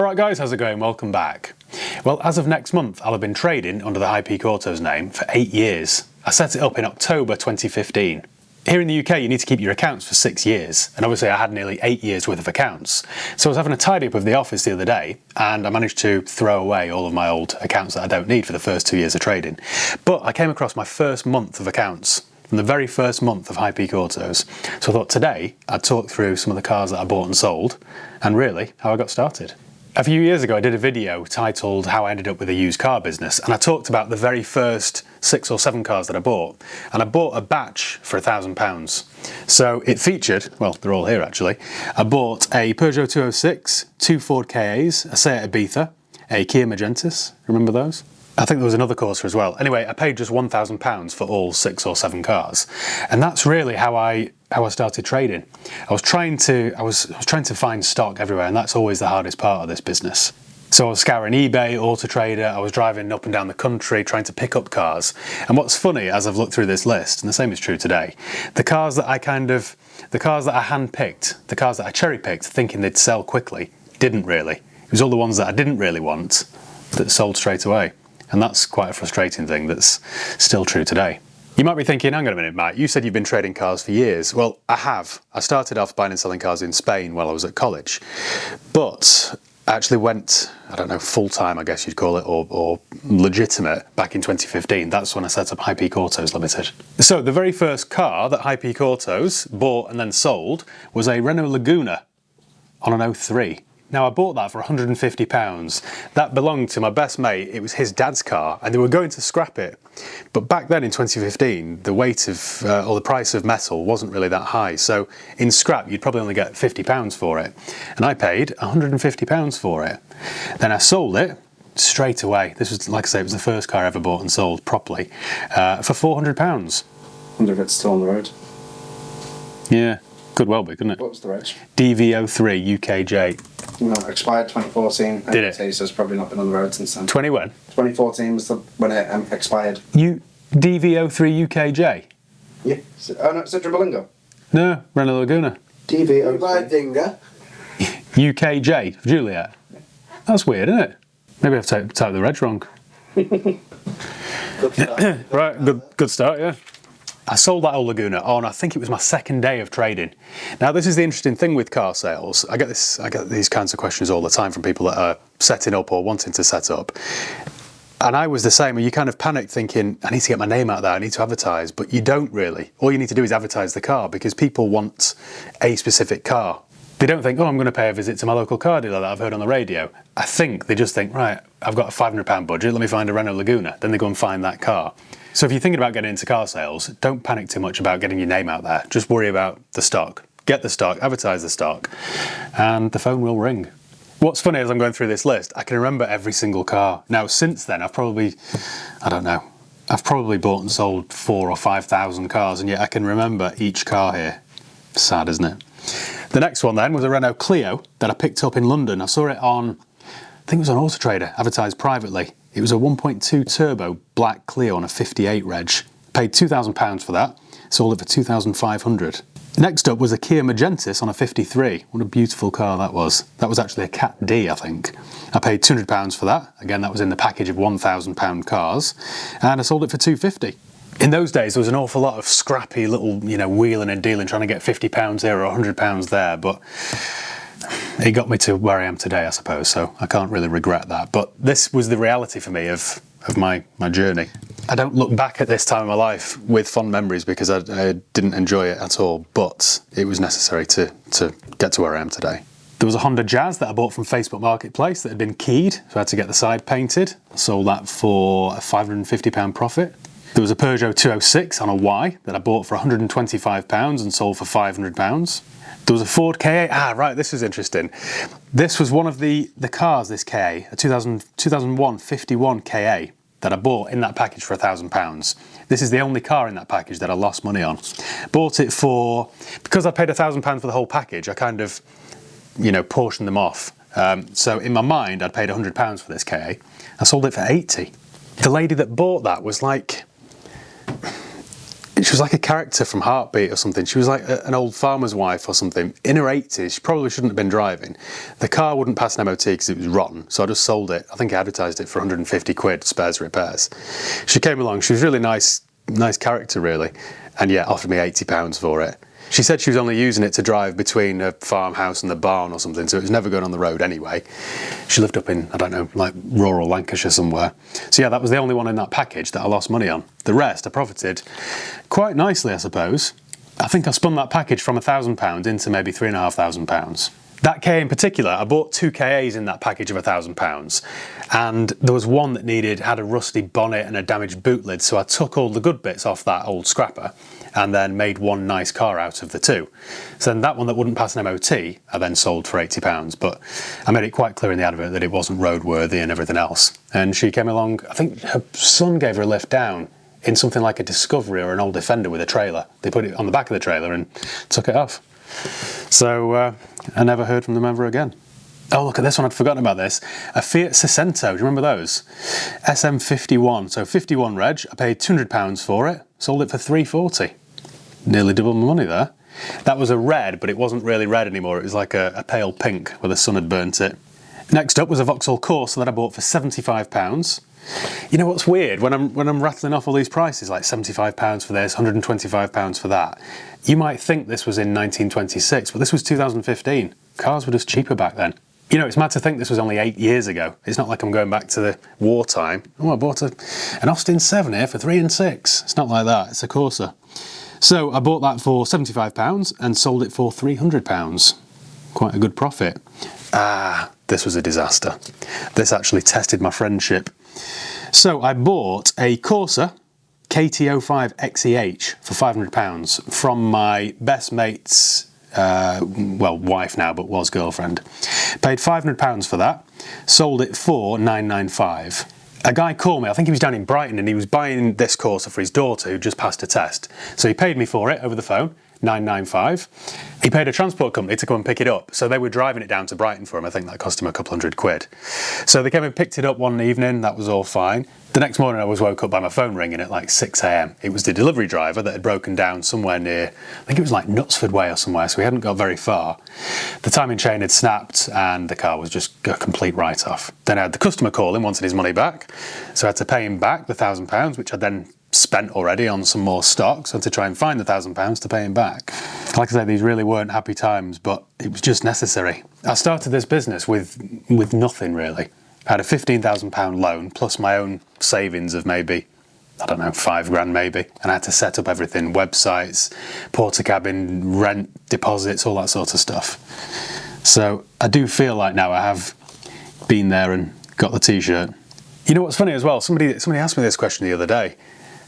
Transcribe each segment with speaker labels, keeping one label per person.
Speaker 1: Alright guys, how's it going? Welcome back. Well, as of next month, I'll have been trading under the High Peak Autos name for 8 years. I set it up in October 2015. Here in the UK, you need to keep your accounts for 6 years, and obviously I had nearly 8 years worth of accounts. So I was having a tidy up of the office the other day, and I managed to throw away all of my old accounts that I don't need for the first 2 years of trading. But I came across my first month of accounts, from the very first month of High Peak Autos. So I thought today I'd talk through some of the cars that I bought and sold, and really how I got started. A few years ago I did a video titled How I Ended Up with a Used Car Business, and I talked about the very first 6 or 7 cars that I bought, and I bought a batch for £1,000. So it featured, well, they're all here actually, I bought a Peugeot 206, 2 Ford Kas, a Seat Ibiza, a Kia Magentis, remember those? I think there was another Corsa as well. Anyway, I paid just £1,000 for all 6 or 7 cars, and that's really how I started trading. I was trying to find stock everywhere, and that's always the hardest part of this business. So I was scouring eBay, Auto Trader, I was driving up and down the country trying to pick up cars. And what's funny, as I've looked through this list, and the same is true today, the cars that I handpicked, the cars that I cherry-picked thinking they'd sell quickly, didn't really. It was all the ones that I didn't really want that sold straight away. And that's quite a frustrating thing that's still true today. You might be thinking, hang on a minute, Matt, you said you've been trading cars for years. Well, I have. I started off buying and selling cars in Spain while I was at college, but I actually went, I don't know, full-time, I guess you'd call it, or legitimate back in 2015. That's when I set up High Peak Autos Limited. So the very first car that High Peak Autos bought and then sold was a Renault Laguna on an 03. Now I bought that for £150. That belonged to my best mate. It was his dad's car and they were going to scrap it. But back then in 2015, the weight of, or the price of metal wasn't really that high. So in scrap, you'd probably only get £50 for it. And I paid £150 for it. Then I sold it straight away. This was, like I say, it was the first car I ever bought and sold properly for £400.
Speaker 2: I wonder if it's still on the road.
Speaker 1: Yeah, could well be, couldn't it?
Speaker 2: What was the reg?
Speaker 1: DV03 UKJ.
Speaker 2: No, expired 2014.
Speaker 1: Did it?
Speaker 2: So it's probably not been on the road since then.
Speaker 1: 20 when?
Speaker 2: 2014 was when it expired.
Speaker 1: DV03 UKJ?
Speaker 2: Yeah. Oh no, Citroen Berlingo.
Speaker 1: No, Renault Laguna.
Speaker 2: DV03.
Speaker 1: UKJ, Juliet. That's weird, isn't it? Maybe I've typed the reg wrong.
Speaker 2: Good start.
Speaker 1: Right, good start, yeah. I sold that old Laguna on, I think it was my second day of trading. Now this is the interesting thing with car sales. I get these kinds of questions all the time from people that are setting up or wanting to set up. And I was the same, you kind of panic thinking, I need to get my name out there, I need to advertise, but you don't really. All you need to do is advertise the car because people want a specific car. They don't think, oh, I'm going to pay a visit to my local car dealer that I've heard on the radio. I think they just think, right, I've got a £500 budget, let me find a Renault Laguna. Then they go and find that car. So if you're thinking about getting into car sales, don't panic too much about getting your name out there. Just worry about the stock. Get the stock, advertise the stock, and the phone will ring. What's funny as I'm going through this list, I can remember every single car. Now since then, I've probably bought and sold 4,000 or 5,000 cars, and yet I can remember each car here. Sad, isn't it? The next one then was a Renault Clio that I picked up in London. I saw it on, I think it was on Auto Trader, advertised privately. It was a 1.2 turbo black Clio on a 58 reg. Paid £2,000 for that, sold it for £2,500. Next up was a Kia Magentis on a 53. What a beautiful car that was. That was actually a Cat D, I think. I paid £200 for that. Again, that was in the package of £1,000 cars. And I sold it for £250. In those days, there was an awful lot of scrappy little, wheeling and dealing, trying to get £50 here or £100 there, but it got me to where I am today, I suppose, so I can't really regret that. But this was the reality for me of my journey. I don't look back at this time of my life with fond memories because I didn't enjoy it at all, but it was necessary to get to where I am today. There was a Honda Jazz that I bought from Facebook Marketplace that had been keyed, so I had to get the side painted. I sold that for a £550 profit. There was a Peugeot 206 on a Y that I bought for £125 and sold for £500. There was a Ford Ka. Right, this is interesting. This was one of the cars, this Ka, a 2001 51 Ka that I bought in that package for £1,000. This is the only car in that package that I lost money on. Bought it for, because I paid £1,000 for the whole package, I kind of, portioned them off. So in my mind, I'd paid £100 for this Ka. I sold it for £80. The lady that bought that was like, She was like a character from Heartbeat or something. She was like an old farmer's wife or something. In her 80s, she probably shouldn't have been driving. The car wouldn't pass an MOT because it was rotten, so I just sold it. I think I advertised it for 150 quid, spares repairs. She came along, she was really nice character really, and yeah, offered me £80 for it. She said she was only using it to drive between her farmhouse and the barn or something, so it was never going on the road anyway. She lived up in, I don't know, like rural Lancashire somewhere. So yeah, that was the only one in that package that I lost money on. The rest I profited quite nicely, I suppose. I think I spun that package from £1,000 into maybe £3,500. That K in particular, I bought 2 KAs in that package of £1,000, and there was one that had a rusty bonnet and a damaged boot lid, so I took all the good bits off that old scrapper and then made one nice car out of the two. So then that one that wouldn't pass an MOT, I then sold for £80, but I made it quite clear in the advert that it wasn't roadworthy and everything else. And she came along, I think her son gave her a lift down in something like a Discovery or an old Defender with a trailer. They put it on the back of the trailer and took it off. So I never heard from them ever again. Oh, look at this one, I'd forgotten about this. A Fiat Seicento, do you remember those? SM51, so 51 reg, I paid £200 for it, sold it for £340. Nearly double my money there. That was a red, but it wasn't really red anymore, it was like a pale pink where the sun had burnt it. Next up was a Vauxhall Corsa that I bought for £75. You know what's weird? When I'm rattling off all these prices, like £75 for this, £125 for that, you might think this was in 1926, but this was 2015. Cars were just cheaper back then. You know, it's mad to think this was only 8 years ago. It's not like I'm going back to the wartime. Oh, I bought an Austin 7 here for £3 and £6. It's not like that, it's a Corsa. So I bought that for £75 and sold it for £300. Quite a good profit. This was a disaster. This actually tested my friendship. So I bought a Corsa KT05 XEH for £500 from my best mate's, wife now, but was girlfriend. Paid £500 for that, sold it for £995. A guy called me, I think he was down in Brighton, and he was buying this Corsa for his daughter who just passed a test. So he paid me for it over the phone, £995. He paid a transport company to come and pick it up, so they were driving it down to Brighton for him. I think that cost him a couple £100. So they came and picked it up one evening, that was all fine. The next morning I was woke up by my phone ringing at like 6 AM. It was the delivery driver that had broken down somewhere near, I think it was like Knutsford Way or somewhere, so we hadn't got very far. The timing chain had snapped and the car was just a complete write-off. Then I had the customer call him, wanted his money back, so I had to pay him back the £1,000, which I then spent already on some more stock, so to try and find the £1,000 to pay him back. Like I say, these really weren't happy times, but it was just necessary. I started this business with nothing really. I had a £15,000 loan plus my own savings of maybe, I don't know, £5 maybe, and I had to set up everything, websites, porter cabin, rent, deposits, all that sort of stuff. So I do feel like now I have been there and got the t-shirt. You know what's funny as well, somebody asked me this question the other day.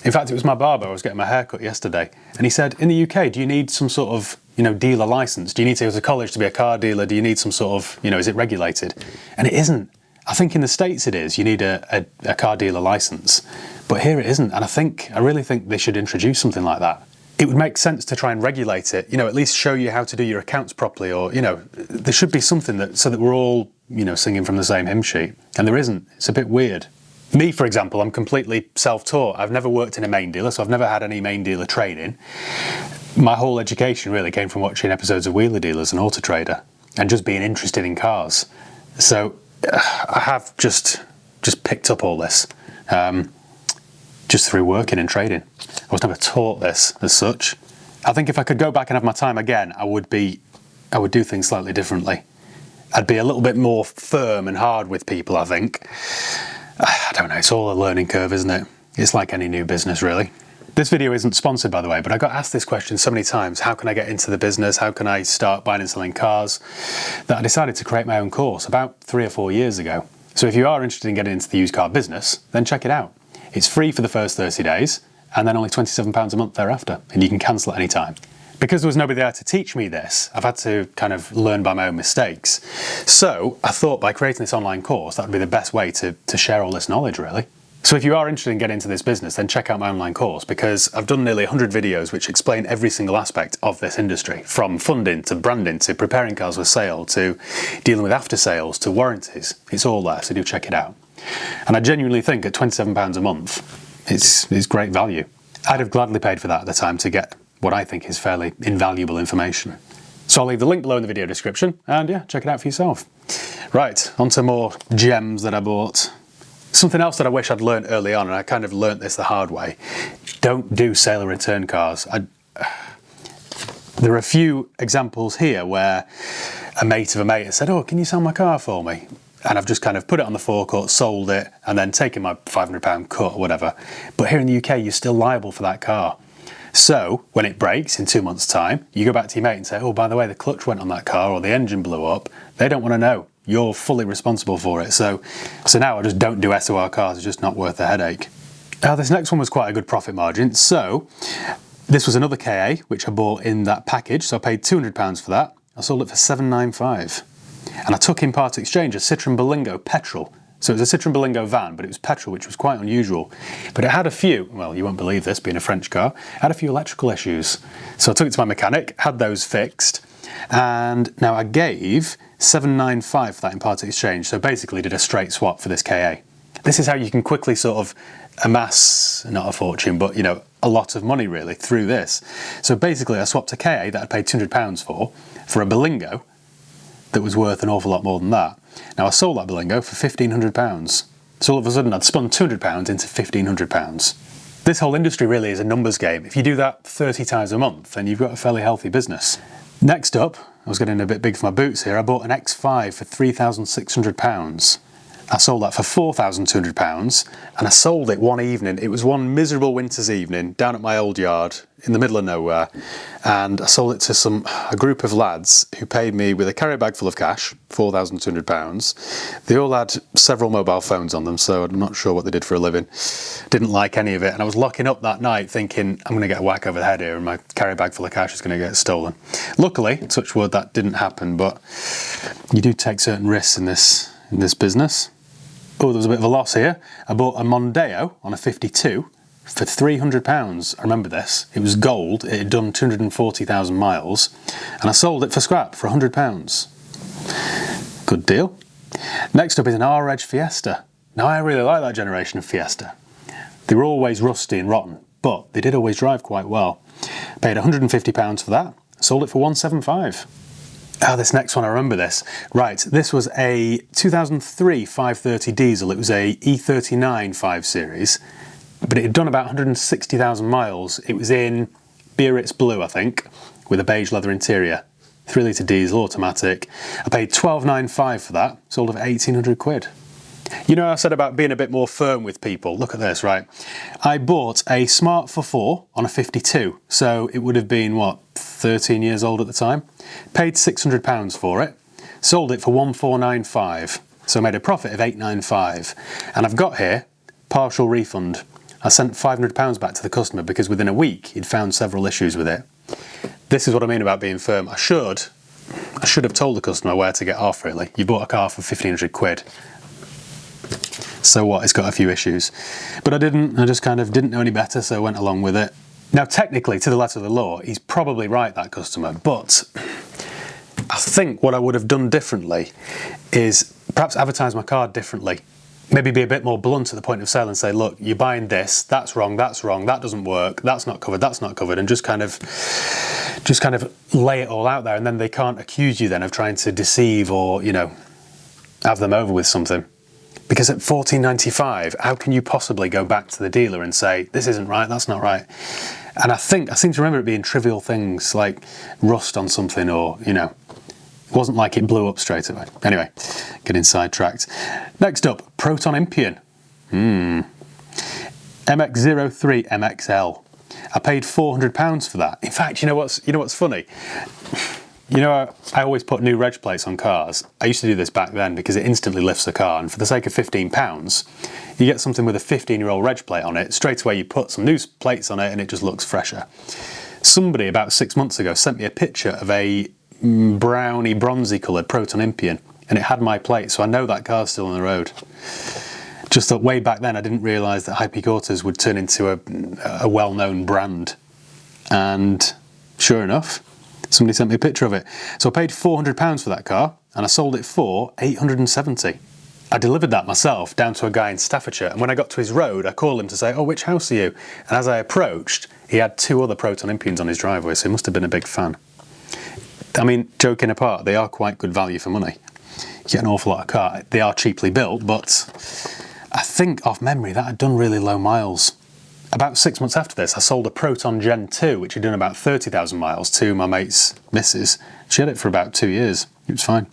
Speaker 1: In fact, it was my barber. I was getting my hair cut yesterday, and he said, in the UK, do you need some sort of, dealer license? Do you need to go to college to be a car dealer? Do you need some sort of, is it regulated? And it isn't. I think in the States it is. You need a car dealer license, but here it isn't. And I really think they should introduce something like that. It would make sense to try and regulate it, at least show you how to do your accounts properly, or, there should be something so that we're all, singing from the same hymn sheet. And there isn't. It's a bit weird. Me, for example, I'm completely self-taught. I've never worked in a main dealer, so I've never had any main dealer training. My whole education really came from watching episodes of Wheeler Dealers and Auto Trader and just being interested in cars. So I have just picked up all this just through working and trading. I was never taught this as such. I think if I could go back and have my time again, I would do things slightly differently. I'd be a little bit more firm and hard with people, I think. I don't know, it's all a learning curve, isn't it? It's like any new business, really. This video isn't sponsored, by the way, but I got asked this question so many times. How can I get into the business? How can I start buying and selling cars? That I decided to create my own course about 3 or 4 years ago. So if you are interested in getting into the used car business, then check it out. It's free for the first 30 days, and then only £27 a month thereafter, and you can cancel at any time. Because there was nobody there to teach me this, I've had to kind of learn by my own mistakes. So I thought by creating this online course, that would be the best way to share all this knowledge, really. So if you are interested in getting into this business, then check out my online course, because I've done nearly 100 videos which explain every single aspect of this industry, from funding to branding to preparing cars for sale to dealing with after sales to warranties. It's all there, so do check it out. And I genuinely think at £27 a month, it's great value. I'd have gladly paid for that at the time to get what I think is fairly invaluable information. So I'll leave the link below in the video description, and yeah, check it out for yourself. Right, on to more gems that I bought. Something else that I wish I'd learned early on, and I kind of learnt this the hard way: don't do sale and return cars. There are a few examples here where a mate of a mate has said, "Oh, can you sell my car for me?" And I've just kind of put it on the forecourt, sold it, and then taken my £500 cut or whatever. But here in the UK, you're still liable for that car. So when it breaks in 2 months' time, you go back to your mate and say, "Oh, by the way, the clutch went on that car or the engine blew up." They don't want to know. You're fully responsible for it. So now I just don't do SOR cars. It's just not worth the headache. This next one was quite a good profit margin. So this was another KA, which I bought in that package. So I paid £200 for that. I sold it for £795. And I took in part exchange a Citroen Berlingo petrol. So it was a Citroen Berlingo van, but it was petrol, which was quite unusual. But it had a few, well, you won't believe this, being a French car, it had a few electrical issues. So I took it to my mechanic, had those fixed, and now I gave £795 for that in part exchange. So basically did a straight swap for this KA. This is how you can quickly sort of amass, not a fortune, but, you know, a lot of money really through this. So basically I swapped a KA that I paid £200 for a Berlingo that was worth an awful lot more than that. Now I sold that Berlingo for £1,500. So all of a sudden I'd spun £200 into £1,500. This whole industry really is a numbers game. If you do that 30 times a month, then you've got a fairly healthy business. Next up, I was getting a bit big for my boots here, I bought an X5 for £3,600. I sold that for £4,200, and I sold it one evening. It was one miserable winter's evening down at my old yard in the middle of nowhere, and I sold it to a group of lads who paid me with a carrier bag full of cash, £4,200. They all had several mobile phones on them, so I'm not sure what they did for a living. Didn't like any of it, and I was locking up that night thinking, I'm going to get a whack over the head here and my carrier bag full of cash is going to get stolen. Luckily, touch wood, that didn't happen, but you do take certain risks in this business. Oh, there was a bit of a loss here. I bought a Mondeo on a 52 for £300. I remember this. It was gold. It had done 240,000 miles. And I sold it for scrap for £100. Good deal. Next up is an R-Edge Fiesta. Now, I really like that generation of Fiesta. They were always rusty and rotten, but they did always drive quite well. Paid £150 for that. Sold it for £175. This next one, I remember this. Right, this was a 2003 530 diesel. It was a E39 5 Series, but it had done about 160,000 miles. It was in Biarritz blue, I think, with a beige leather interior. 3 litre diesel, automatic. I paid £12.95 for that, sold it for 1,800 quid. You know, I said about being a bit more firm with people. Look at this, right? I bought a Smart for 4 on a 52, so it would have been, what, 13 years old at the time? Paid £600 for it, sold it for 1,495, so I made a profit of 895. And I've got here partial refund. I sent £500 back to the customer because within a week he'd found several issues with it. This is what I mean about being firm. I should have told the customer where to get off, really. You bought a car for 1,500 quid. So what, it's got a few issues. But I didn't, I just kind of didn't know any better, so I went along with it. Now technically, to the letter of the law, he's probably right, that customer, but I think what I would have done differently is perhaps advertise my car differently. Maybe be a bit more blunt at the point of sale and say, look, you're buying this, that's wrong, that doesn't work, that's not covered, and just kind of lay it all out there, and then they can't accuse you then of trying to deceive or, you know, have them over with something. Because at £1,495, how can you possibly go back to the dealer and say, this isn't right, that's not right? And I seem to remember it being trivial things like rust on something or, you know, it wasn't like it blew up straight away. Anyway, getting sidetracked. Next up, Proton Impian. MX-03 MXL. I paid £400 for that. In fact, you know what's funny? You know, I always put new reg plates on cars. I used to do this back then because it instantly lifts the car, and for the sake of £15, you get something with a 15-year-old reg plate on it. Straight away you put some new plates on it and it just looks fresher. Somebody about 6 months ago sent me a picture of a browny, bronzy coloured Proton Impian, and it had my plate, so I know that car's still on the road. Just that way back then I didn't realise that High Peak Autos would turn into a well-known brand. And sure enough, somebody sent me a picture of it. So I paid £400 for that car, and I sold it for £870. I delivered that myself down to a guy in Staffordshire, and when I got to his road, I called him to say, "Oh, which house are you?" And as I approached, he had 2 other Proton Impians on his driveway, so he must have been a big fan. I mean, joking apart, they are quite good value for money. You get an awful lot of car. They are cheaply built, but I think off memory that had done really low miles. About 6 months after this, I sold a Proton Gen 2, which had done about 30,000 miles, to my mate's missus. She had it for about 2 years. It was fine.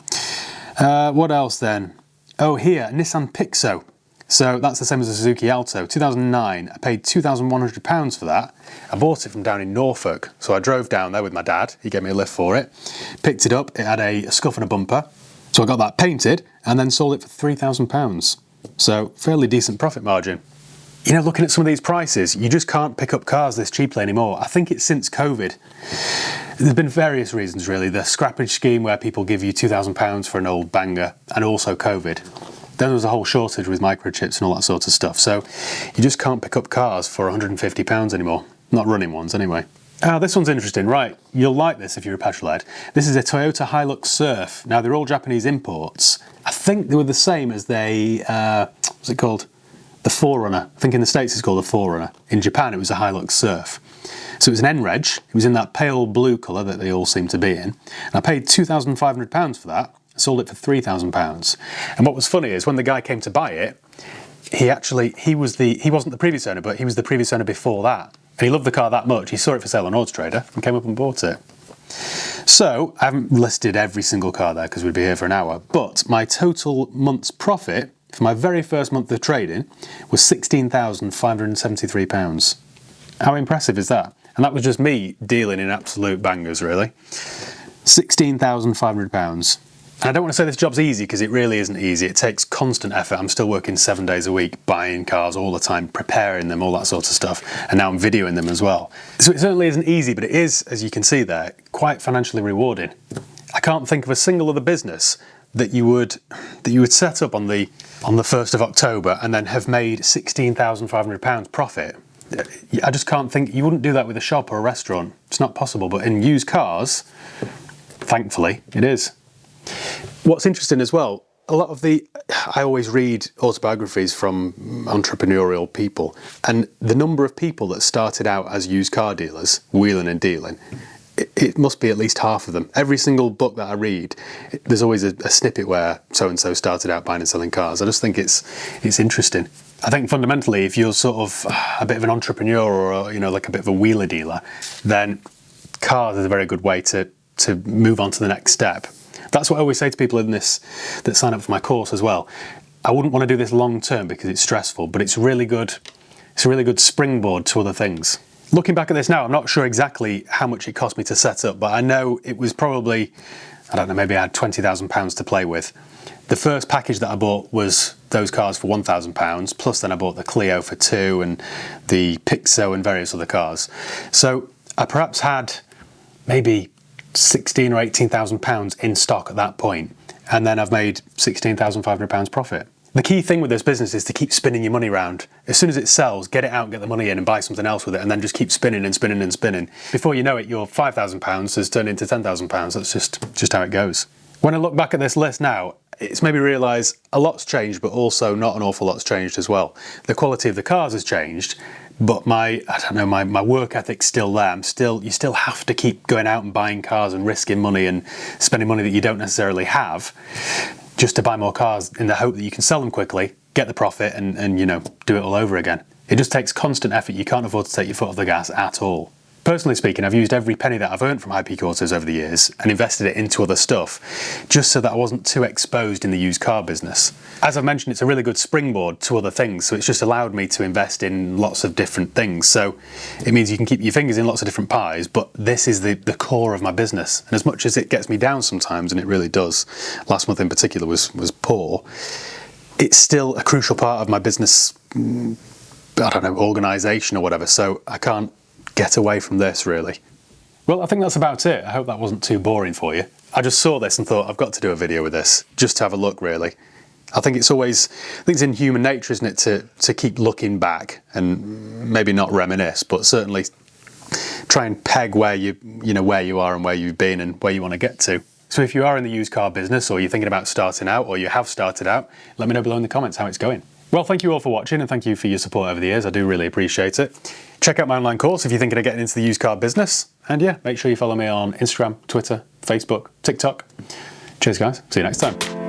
Speaker 1: What else then? Oh, here, Nissan Pixo. So that's the same as a Suzuki Alto. 2009, I paid £2,100 for that. I bought it from down in Norfolk. So I drove down there with my dad. He gave me a lift for it. Picked it up. It had a scuff and a bumper. So I got that painted and then sold it for £3,000. So fairly decent profit margin. You know, looking at some of these prices, you just can't pick up cars this cheaply anymore. I think it's since COVID. There's been various reasons, really. The scrappage scheme where people give you £2,000 for an old banger, and also COVID. Then there was a whole shortage with microchips and all that sort of stuff. So you just can't pick up cars for £150 anymore. Not running ones, anyway. This one's interesting. Right, you'll like this if you're a petrolhead. This is a Toyota Hilux Surf. Now, they're all Japanese imports. I think they were the same as what's it called? The 4Runner. I think in the States it's called a 4Runner. In Japan it was a Hilux Surf. So it was an N-Reg. It was in that pale blue colour that they all seem to be in. And I paid £2,500 for that. I sold it for £3,000. And what was funny is when the guy came to buy it, he wasn't the previous owner, but he was the previous owner before that. And he loved the car that much, he saw it for sale on Auto Trader and came up and bought it. So I haven't listed every single car there because we'd be here for an hour, but my total month's profit for my very first month of trading was £16,573. How impressive is that? And that was just me dealing in absolute bangers, really. £16,500. And I don't want to say this job's easy because it really isn't easy. It takes constant effort. I'm still working 7 days a week, buying cars all the time, preparing them, all that sort of stuff. And now I'm videoing them as well. So it certainly isn't easy, but it is, as you can see there, quite financially rewarding. I can't think of a single other business that you would set up on the 1st of October and then have made £16,500 profit. I just can't think, you wouldn't do that with a shop or a restaurant. It's not possible, but in used cars, thankfully, it is. What's interesting as well, I always read autobiographies from entrepreneurial people, and the number of people that started out as used car dealers, wheeling and dealing, it must be at least half of them. Every single book that I read, there's always a snippet where so-and-so started out buying and selling cars. I just think it's interesting. I think fundamentally, if you're sort of a bit of an entrepreneur or like a bit of a wheeler dealer, then cars is a very good way to move on to the next step. That's what I always say to people that sign up for my course as well. I wouldn't want to do this long term because it's stressful, but it's really good. It's a really good springboard to other things. Looking back at this now, I'm not sure exactly how much it cost me to set up, but I know it was probably, I don't know, maybe I had £20,000 to play with. The first package that I bought was those cars for £1,000, plus then I bought the Clio for £2,000 and the Pixo and various other cars. So I perhaps had maybe £16,000 or £18,000 in stock at that point, and then I've made £16,500 profit. The key thing with this business is to keep spinning your money around. As soon as it sells, get it out, get the money in and buy something else with it, and then just keep spinning and spinning and spinning. Before you know it, your £5,000 has turned into £10,000. That's just how it goes. When I look back at this list now, it's made me realise a lot's changed, but also not an awful lot's changed as well. The quality of the cars has changed, but my work ethic's still there. You still have to keep going out and buying cars and risking money and spending money that you don't necessarily have, just to buy more cars in the hope that you can sell them quickly, get the profit and do it all over again. It just takes constant effort. You can't afford to take your foot off the gas at all. Personally speaking, I've used every penny that I've earned from IP Autos over the years and invested it into other stuff, just so that I wasn't too exposed in the used car business. As I've mentioned, it's a really good springboard to other things, so it's just allowed me to invest in lots of different things. So it means you can keep your fingers in lots of different pies, but this is the core of my business. And as much as it gets me down sometimes, and it really does, last month in particular was poor, it's still a crucial part of my business, organisation or whatever, so I can't get away from this, really. Well, I think that's about it. I hope that wasn't too boring for you. I just saw this and thought I've got to do a video with this, just to have a look, really. I think it's in human nature, isn't it, to keep looking back and maybe not reminisce, but certainly try and peg where you are and where you've been and where you want to get to. So if you are in the used car business, or you're thinking about starting out, or you have started out, let me know below in the comments how it's going. Well, thank you all for watching, and thank you for your support over the years. I do really appreciate it. Check out my online course if you're thinking of getting into the used car business. And yeah, make sure you follow me on Instagram, Twitter, Facebook, TikTok. Cheers guys, see you next time.